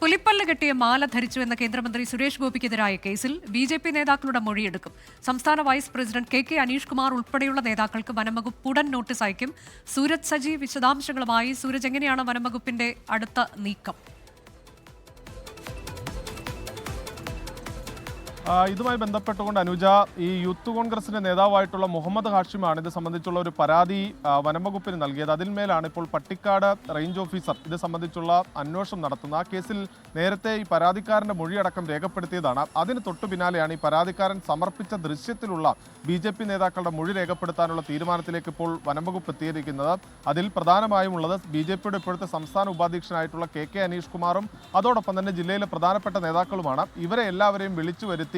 പുലിപ്പല്ല് കെട്ടിയ മാല ധരിച്ചു എന്ന കേന്ദ്രമന്ത്രി സുരേഷ് ഗോപിക്കെതിരായ കേസിൽ ബി.ജെ.പി നേതാക്കളുടെ മൊഴിയെടുക്കും. സംസ്ഥാന vice president K Anish Kumar ഉൾപ്പെടെയുള്ള നേതാക്കൾക്ക് വനംവകുപ്പ് ഉടൻ നോട്ടീസ് അയക്കും. സൂരജ് സജി വിശദാംശങ്ങളുമായി. സൂരജ്, എങ്ങനെയാണ് വനംവകുപ്പിന്റെ അടുത്ത നീക്കം? ഇതുമായി ബന്ധപ്പെട്ടുകൊണ്ട് അനുജ, ഈ യൂത്ത് കോൺഗ്രസിന്റെ നേതാവായിട്ടുള്ള മുഹമ്മദ് ഹാഷിമാണ് ഇത് സംബന്ധിച്ചുള്ള ഒരു പരാതി വനംവകുപ്പിന് നൽകിയത്. അതിന്മേലാണ് ഇപ്പോൾ പട്ടിക്കാട് റേഞ്ച് ഓഫീസർ ഇത് സംബന്ധിച്ചുള്ള അന്വേഷണം നടത്തുന്നത്. ആ കേസിൽ നേരത്തെ ഈ പരാതിക്കാരന്റെ മൊഴിയടക്കം രേഖപ്പെടുത്തിയതാണ്. അതിന് തൊട്ടു പിന്നാലെയാണ് ഈ പരാതിക്കാരൻ സമർപ്പിച്ച ദൃശ്യത്തിലുള്ള ബി.ജെ.പി നേതാക്കളുടെ മൊഴി രേഖപ്പെടുത്താനുള്ള തീരുമാനത്തിലേക്ക് ഇപ്പോൾ വനംവകുപ്പ് എത്തിയിരിക്കുന്നത്. അതിൽ പ്രധാനമായും ഉള്ളത് ബി.ജെ.പിയുടെ ഇപ്പോഴത്തെ സംസ്ഥാന ഉപാധ്യക്ഷനായിട്ടുള്ള കെ അനീഷ് കുമാറും അതോടൊപ്പം തന്നെ ജില്ലയിലെ പ്രധാനപ്പെട്ട നേതാക്കളുമാണ്. ഇവരെ എല്ലാവരെയും വിളിച്ചു വരുത്തി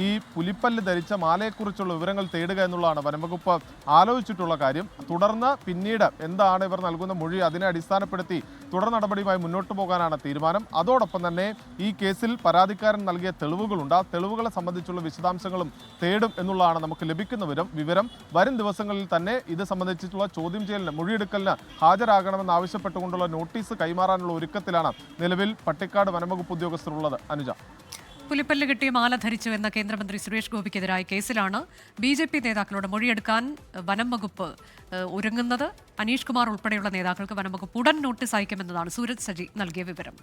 ഈ പുലിപ്പല്ല് ധരിച്ച മാലയെക്കുറിച്ചുള്ള വിവരങ്ങൾ തേടുക എന്നുള്ളതാണ് വനംവകുപ്പ് ആലോചിച്ചിട്ടുള്ള കാര്യം. തുടർന്ന് പിന്നീട് എന്താണ് ഇവർ നൽകുന്ന മൊഴി, അതിനെ അടിസ്ഥാനപ്പെടുത്തി തുടർ നടപടിയുമായി മുന്നോട്ട് പോകാനാണ് തീരുമാനം. അതോടൊപ്പം തന്നെ ഈ കേസിൽ പരാതിക്കാരൻ നൽകിയ തെളിവുകളുണ്ട്. ആ തെളിവുകളെ സംബന്ധിച്ചുള്ള വിശദാംശങ്ങളും തേടും എന്നുള്ളതാണ് നമുക്ക് ലഭിക്കുന്ന വിവരം. വരും ദിവസങ്ങളിൽ തന്നെ ഇത് സംബന്ധിച്ചിട്ടുള്ള ചോദ്യം ചെയ്യലിന്, മൊഴിയെടുക്കലിന് ഹാജരാകണമെന്ന് ആവശ്യപ്പെട്ടുകൊണ്ടുള്ള നോട്ടീസ് കൈമാറാനുള്ള ഒരുക്കത്തിലാണ് നിലവിൽ പട്ടിക്കാട് വനംവകുപ്പ് ഉദ്യോഗസ്ഥരുള്ളത്. അനുജ, പുലിപ്പല്ല് കെട്ടിയ മാല ധരിച്ചു എന്ന കേന്ദ്രമന്ത്രി സുരേഷ് ഗോപിക്കെതിരായ കേസിലാണ് ബി.ജെ.പി നേതാക്കളുടെ മൊഴിയെടുക്കാൻ വനംവകുപ്പ് ഒരുങ്ങുന്നത്. അനീഷ് കുമാർ ഉൾപ്പെടെയുള്ള നേതാക്കൾക്ക് വനംവകുപ്പ് ഉടൻ നോട്ടീസ് അയക്കുമെന്നതാണ് സൂരജ് സജി നൽകിയ വിവരം.